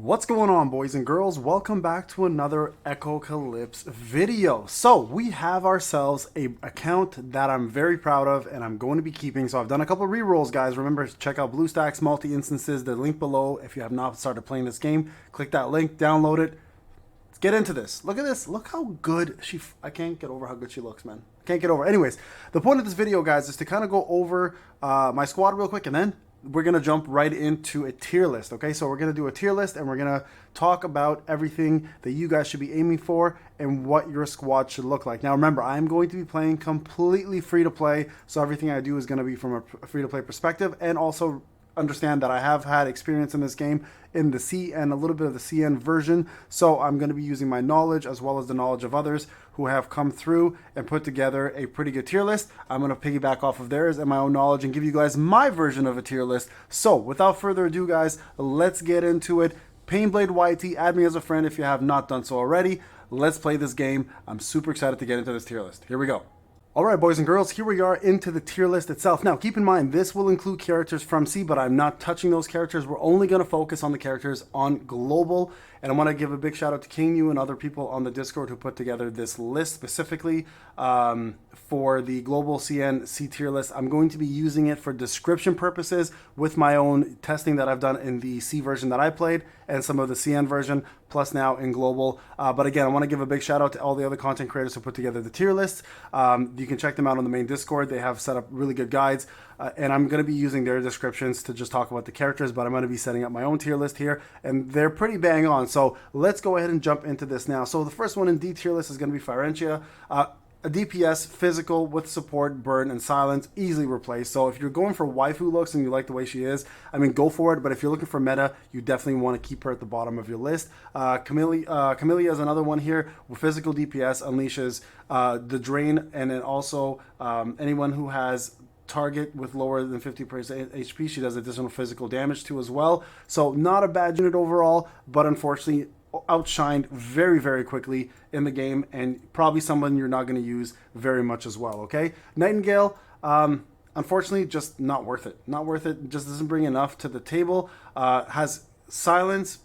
What's going on, boys and girls? Welcome back to another Echocalypse video. So we have ourselves a account that I'm very proud of and I'm going to be keeping. So I've done a couple rerolls, guys. Remember to check out BlueStacks multi-instances, the link below. If you have not started playing this game, click that link, download it. Let's get into this. Look at this. Look how good I can't get over how good she looks, man. I can't get over. Anyways, the point of this video, guys, is to kind of go over my squad real quick, and then we're going to jump right into a tier list, okay? So we're going to do a tier list, and we're going to talk about everything that you guys should be aiming for and what your squad should look like. Now, remember, I'm going to be playing completely free-to-play, so everything I do is going to be from a free-to-play perspective, and also understand that I have had experience in this game in the C and a little bit of the CN version, so I'm going to be using my knowledge as well as the knowledge of others who have come through and put together a pretty good tier list. I'm going to piggyback off of theirs and my own knowledge and give you guys my version of a tier list. So without further ado, guys, let's get into it. Payneblade YT, add me as a friend if you have not done so already. Let's play this game. I'm super excited to get into this tier list. Here we go. Alright, boys and girls, here we are into the tier list itself. Now, keep in mind, this will include characters from C, but I'm not touching those characters. We're only going to focus on the characters on global. And I want to give a big shout out to Kingyu and other people on the Discord who put together this list specifically for the global CN C tier list. I'm going to be using it for description purposes with my own testing that I've done in the C version that I played and some of the CN version, plus now in global. But again, I want to give a big shout out to all the other content creators who put together the tier lists. You can check them out on the main Discord. They have set up really good guides. And I'm going to be using their descriptions to just talk about the characters, but I'm going to be setting up my own tier list here, and they're pretty bang on. So let's go ahead and jump into this now. So the first one in D tier list is going to be Firentia. A DPS, physical with support, burn, and silence, easily replaced. So if you're going for waifu looks and you like the way she is, I mean, go for it. But if you're looking for meta, you definitely want to keep her at the bottom of your list. Camellia is another one here. With physical DPS, unleashes the drain, and then also anyone who has target with lower than 50% HP, she does additional physical damage to as well. So not a bad unit overall, but unfortunately outshined very, very quickly in the game, and probably someone you're not going to use very much as well, okay? Nightingale, unfortunately, just not worth it. Not worth it. Just doesn't bring enough to the table. Has silence,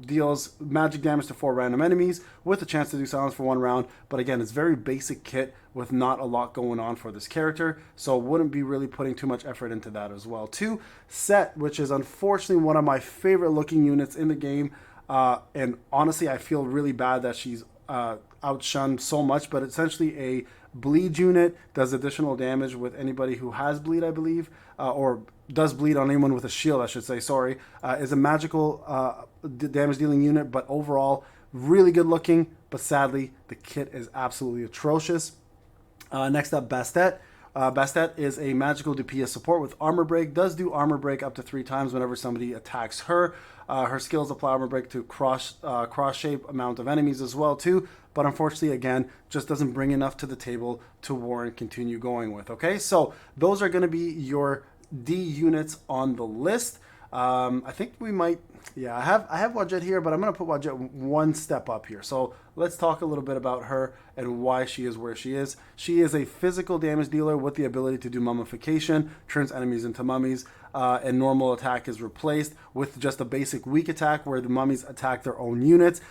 deals magic damage to 4 random enemies with a chance to do silence for 1 round. But again, it's very basic kit with not a lot going on for this character, so wouldn't be really putting too much effort into that as well. 2, Set, which is unfortunately one of my favorite looking units in the game. And honestly, I feel really bad that she's outshunned so much, but essentially a bleed unit, does additional damage with anybody who has bleed, I believe, or does bleed on anyone with a shield, I should say, sorry. Is a magical damage dealing unit, but overall really good looking, but sadly the kit is absolutely atrocious. Next up, Bastet. Bastet is a magical DPS support with armor break. Does do armor break up to 3 times whenever somebody attacks her. Her skills apply armor break to cross shape amount of enemies as well too. But unfortunately, again, just doesn't bring enough to the table to warrant continue going with. Okay, so those are going to be your D units on the list. I think we might, yeah, I have Wadjet here, but I'm going to put Wadjet one step up here. So let's talk a little bit about her and why she is where she is. She is a physical damage dealer with the ability to do mummification, turns enemies into mummies, and normal attack is replaced with just a basic weak attack where the mummies attack their own units.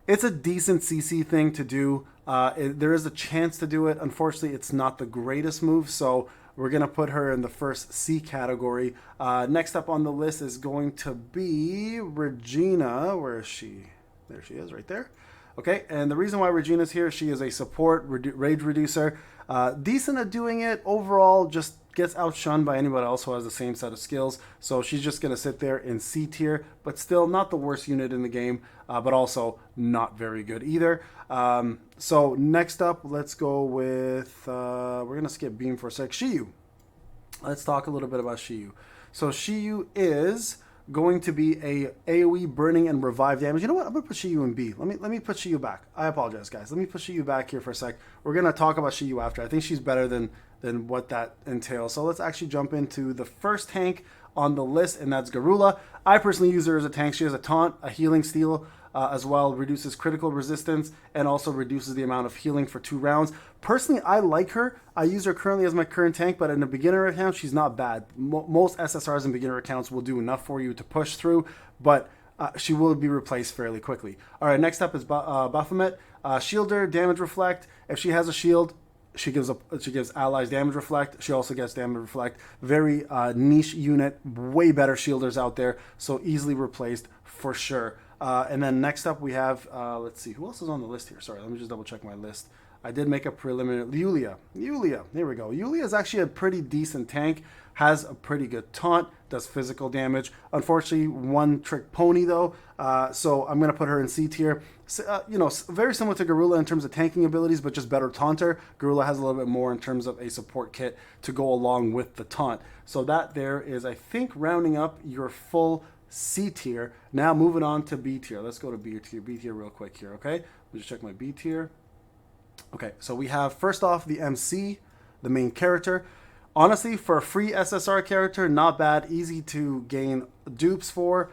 It's a decent CC thing to do. There is a chance to do it. Unfortunately, it's not the greatest move, so we're going to put her in the first C category. Next up on the list is going to be Regina. Where is she? There she is, right there. Okay, and the reason why Regina's here, she is a support rage reducer. Decent at doing it. Overall, just gets outshunned by anybody else who has the same set of skills. So she's just going to sit there in C tier, but still not the worst unit in the game, but also not very good either. So next up, let's go with, we're going to skip Beam for a sec, Shiyu. Let's talk a little bit about Shiyu. So Shiyu is going to be a AoE burning and revive damage. You know what? I'm going to put Shiyu in B. Let me put Shiyu back. I apologize, guys. Let me put Shiyu back here for a sec. We're going to talk about Shiyu after. I think she's better than what that entails. So let's actually jump into the first tank on the list, and that's Garula. I personally use her as a tank. She has a taunt, a healing steal, as well, reduces critical resistance, and also reduces the amount of healing for 2 rounds. Personally, I like her. I use her currently as my current tank, but in a beginner account, she's not bad. Most SSRs and beginner accounts will do enough for you to push through, but she will be replaced fairly quickly. All right, next up is Baphomet. Shielder, damage reflect. If she has a shield, she gives allies damage reflect. She also gets damage reflect. Very niche unit, way better shielders out there, so easily replaced for sure. And then next up we have, let's see, who else is on the list here? Sorry, let me just double check my list. I did make a preliminary, Yulia, there we go. Yulia is actually a pretty decent tank, has a pretty good taunt, does physical damage. Unfortunately, one trick pony though, so I'm going to put her in C tier. You know, very similar to Gorilla in terms of tanking abilities, but just better taunter. Gorilla has a little bit more in terms of a support kit to go along with the taunt. So that there is, I think, rounding up your full C tier. Now moving on to B tier. Let's go to B tier real quick here, okay? Let me just check my B tier. Okay, so we have first off the MC, the main character. Honestly, for a free SSR character, not bad, easy to gain dupes for.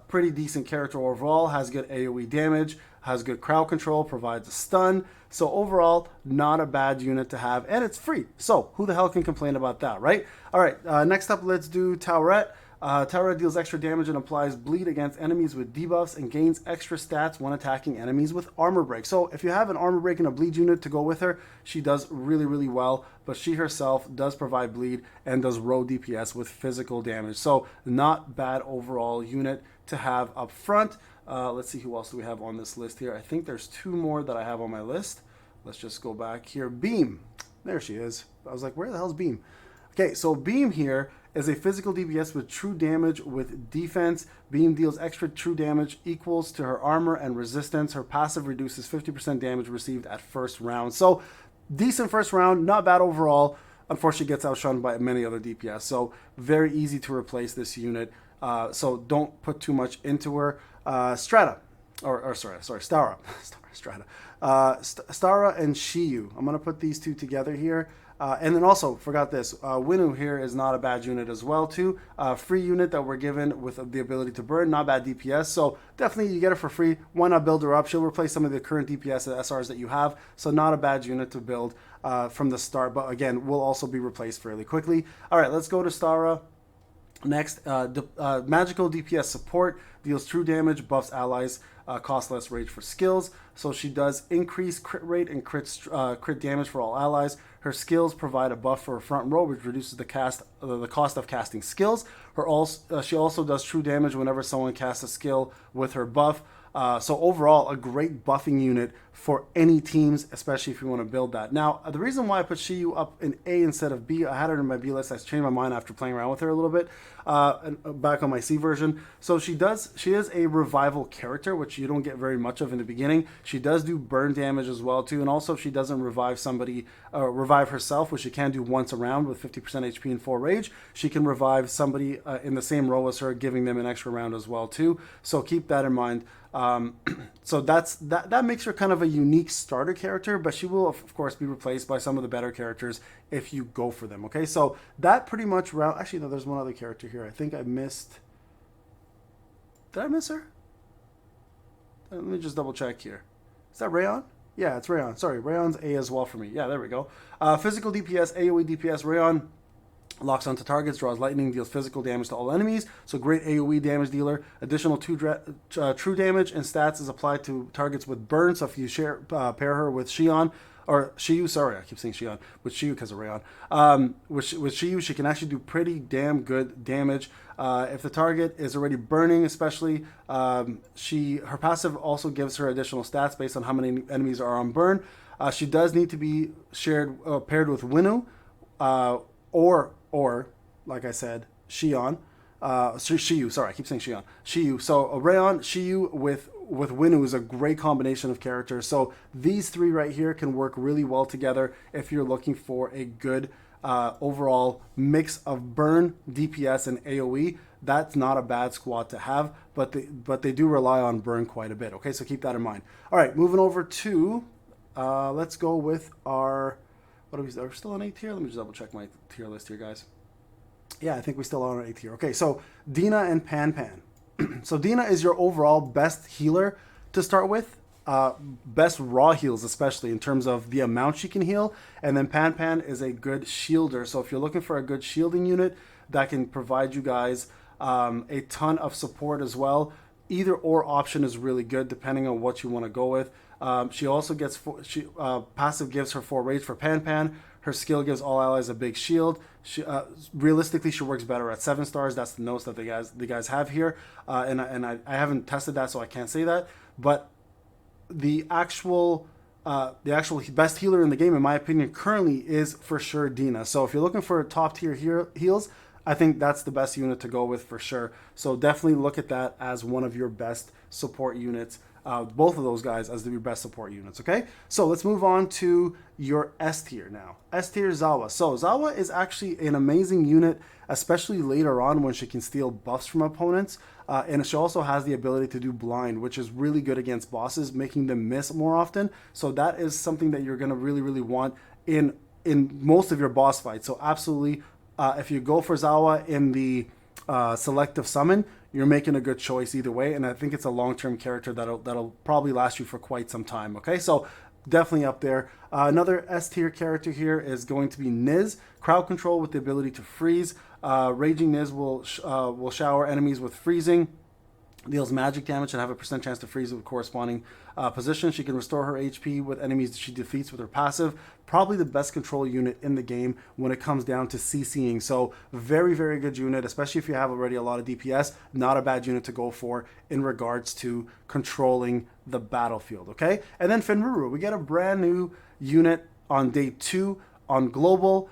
Pretty decent character overall, has good AoE damage, has good crowd control, provides a stun. So overall, not a bad unit to have, and it's free. So who the hell can complain about that, right? All right, next up, let's do Tauret. Tauret deals extra damage and applies bleed against enemies with debuffs and gains extra stats when attacking enemies with armor break. So if you have an armor break and a bleed unit to go with her, she does really, really well. But she herself does provide bleed and does row DPS with physical damage. So not bad overall unit to have up front. Let's see who else do we have on this list here. I think there's two more that I have on my list. Let's just go back here. Beam. There she is. I was like, where the hell's Beam? Okay, so Beam here is a physical DPS with true damage with defense. Beam deals extra true damage equals to her armor and resistance. Her passive reduces 50% damage received at first round. So decent first round, not bad overall. Unfortunately, gets outshone by many other DPS. So very easy to replace this unit. So don't put too much into her. Strata, sorry, Stara. Strata. Stara and Shiyu. I'm going to put these two together here. And then also, forgot this, Winu here is not a bad unit as well too. Free unit that we're given with the ability to burn, not bad DPS. So definitely you get it for free. Why not build her up? She'll replace some of the current DPS and SRs that you have. So not a bad unit to build from the start. But again, will also be replaced fairly quickly. All right, let's go to Stara. Next, magical DPS support, deals true damage, buffs allies, costs less rage for skills. So she does increase crit rate and crit damage for all allies. Her skills provide a buff for her front row, which reduces the cost of casting skills. She also does true damage whenever someone casts a skill with her buff. So overall, a great buffing unit for any teams, especially if you want to build that. Now, the reason why I put Shiyu up in A instead of B, I had her in my B list. I changed my mind after playing around with her a little bit, back on my C version. So she is a revival character, which you don't get very much of in the beginning. She does do burn damage as well too, and also if she doesn't revive somebody, revive herself, which she can do once a round with 50% HP and 4 rage, she can revive somebody in the same row as her, giving them an extra round as well too. So keep that in mind. So that makes her kind of a unique starter character, but she will of course be replaced by some of the better characters if you go for them. Okay, so that pretty much actually no, there's one other character here. I think I missed. Did I miss her? Let me just double check here. Is that Rayon? Yeah, it's Rayon. Sorry, Rayon's A as well for me. Yeah, there we go. Physical DPS, AoE DPS, Rayon. Locks onto targets, draws lightning, deals physical damage to all enemies. So great AoE damage dealer. Additional true damage and stats is applied to targets with burn. So if you pair her with Shion, or Shiyu, sorry, I keep saying Shion, with Shiyu because of Rayon. With Shiyu, she can actually do pretty damn good damage. If the target is already burning, especially, her passive also gives her additional stats based on how many enemies are on burn. She does need to be paired with Winu, or like I said, Shion. Shiyu, sorry, I keep saying Shion. Shiyu. So Rayon, Shiyu with Winu is a great combination of characters. So these three right here can work really well together if you're looking for a good overall mix of burn, DPS, and AoE. That's not a bad squad to have, but they do rely on burn quite a bit. Okay, so keep that in mind. All right, moving over to, let's go with our, are we still on A tier? Let me just double check my tier list here, guys. Yeah, I think we still are on A tier. Okay, so Dina and Pan. So Dina is your overall best healer to start with. Best raw heals, especially in terms of the amount she can heal. And then Pan is a good shielder. So if you're looking for a good shielding unit that can provide you guys a ton of support as well, either or option is really good depending on what you want to go with. She also gets passive gives her 4 rage for Pan. Her skill gives all allies a big shield. Realistically, she works better at 7 stars. That's the notes that the guys have here, and I haven't tested that, so I can't say that. But the actual best healer in the game, in my opinion, currently is for sure Dina. So if you're looking for top tier heals, I think that's the best unit to go with for sure. So definitely look at that as one of your best support units. Both of those guys as your best support units, okay? So let's move on to your S tier now. S tier Zawa. So Zawa is actually an amazing unit, especially later on when she can steal buffs from opponents. And she also has the ability to do blind, which is really good against bosses, making them miss more often. So that is something that you're going to really, really want in most of your boss fights. So absolutely, if you go for Zawa in the selective summon, you're making a good choice either way, and I think it's a long-term character that'll probably last you for quite some time. Okay, so definitely up there. Another S tier character here is going to be Niz. Crowd control with the ability to freeze. Raging Niz will shower enemies with freezing. Deals magic damage and have a % chance to freeze with corresponding position. She can restore her HP with enemies that she defeats with her passive. Probably the best control unit in the game when it comes down to CCing. So very, very good unit, especially if you have already a lot of DPS. Not a bad unit to go for in regards to controlling the battlefield, okay? And then Fenruru, we get a brand new unit on day 2 on global.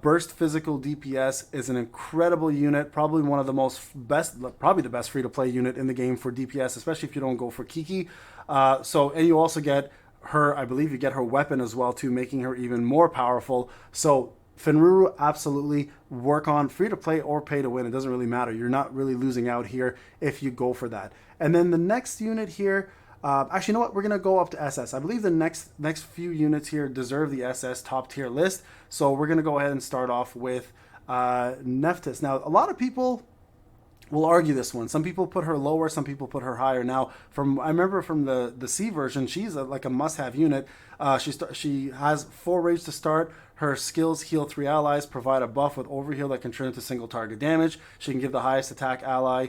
Burst physical DPS is an incredible unit, probably one of the probably the best free-to-play unit in the game for DPS, especially if you don't go for Kiki. And you also get her, I believe you get her weapon as well too, making her even more powerful. So Fenruru, absolutely work on free-to-play or pay-to-win. It doesn't really matter. You're not really losing out here if you go for that. And then the next unit here, actually, you know what? We're going to go up to SS. I believe the next few units here deserve the SS top tier list. So we're going to go ahead and start off with Nephthys. Now, a lot of people will argue this one. Some people put her lower, some people put her higher. Now, I remember from the C version, she's like a must-have unit. She has 4 rage to start. Her skills heal 3 allies, provide a buff with overheal that can turn into single target damage. She can give the highest attack ally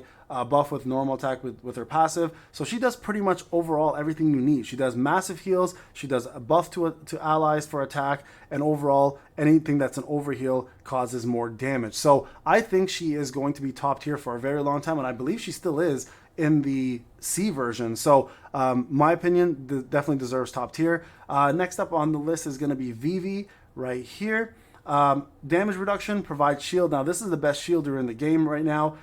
buff with normal attack with her passive. So she does pretty much overall everything you need. She does massive heals. She does a buff to allies for attack, and overall anything that's an overheal causes more damage. So I think she is going to be top tier for a very long time, and I believe she still is in the C version. So my opinion, definitely deserves top tier. Next up on the list is going to be Vivi right here. Damage reduction, provides shield. Now this is the best shielder in the game right now.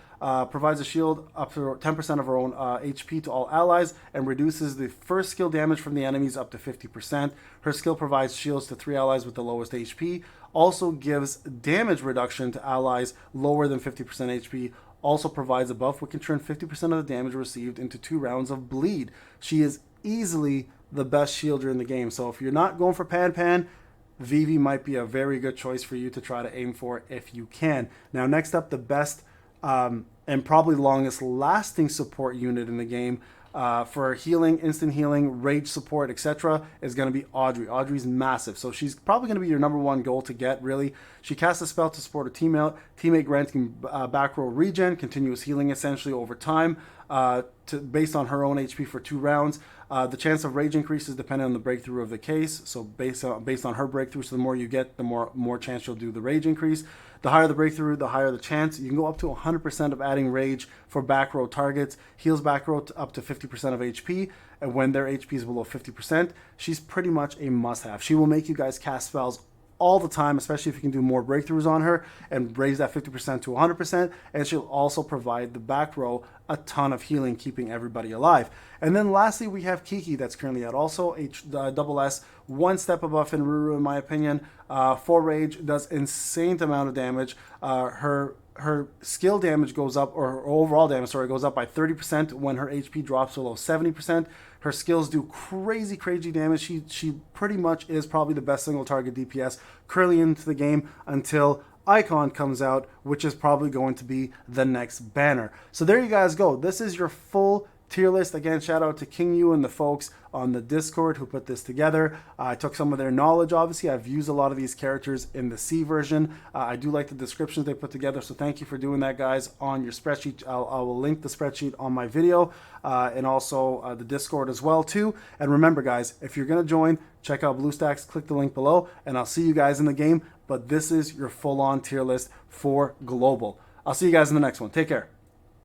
Provides a shield up to 10% of her own HP to all allies, and reduces the first skill damage from the enemies up to 50%. Her skill provides shields to 3 allies with the lowest HP. Also gives damage reduction to allies lower than 50% HP. Also provides a buff which can turn 50% of the damage received into 2 rounds of bleed. She is easily the best shielder in the game. So if you're not going for Pan, Vivi might be a very good choice for you to try to aim for if you can. Now, next up, the best and probably longest lasting support unit in the game for healing, instant healing, rage support, etc. is going to be Audrey. Audrey's massive, so she's probably going to be your #1 goal to get, really. She casts a spell to support a teammate granting back row regen, continuous healing essentially over time, based on her own HP for 2 rounds. The chance of rage increases depending on the breakthrough of the case. So based on her breakthrough, so the more you get, the more chance you'll do the rage increase. The higher the breakthrough, the higher the chance. You can go up to 100% of adding rage for back row targets. Heals back row up to 50% of HP, and when their HP is below 50%, she's pretty much a must-have. She will make you guys cast spells all the time, especially if you can do more breakthroughs on her and raise that 50% to 100%. And she'll also provide the back row a ton of healing, keeping everybody alive. And then lastly, we have Kiki, that's currently at also SS, 1 step above Fenruru in my opinion. 4 rage, does insane amount of damage. Her skill damage goes up, or her overall damage, sorry, goes up by 30% when her HP drops below 70%. Her skills do crazy damage. She pretty much is probably the best single target DPS currently into the game until Icon comes out, which is probably going to be the next banner. So there you guys go. This is your full tier list. Again, shout out to Kingyu and the folks on the Discord who put this together. I took some of their knowledge, obviously. I've used a lot of these characters in the C version. I do like the descriptions they put together, so thank you for doing that, guys, on your spreadsheet. I will link the spreadsheet on my video and also the Discord as well, too. And remember, guys, if you're going to join, check out BlueStacks, click the link below, and I'll see you guys in the game. But this is your full-on tier list for global. I'll see you guys in the next one. Take care.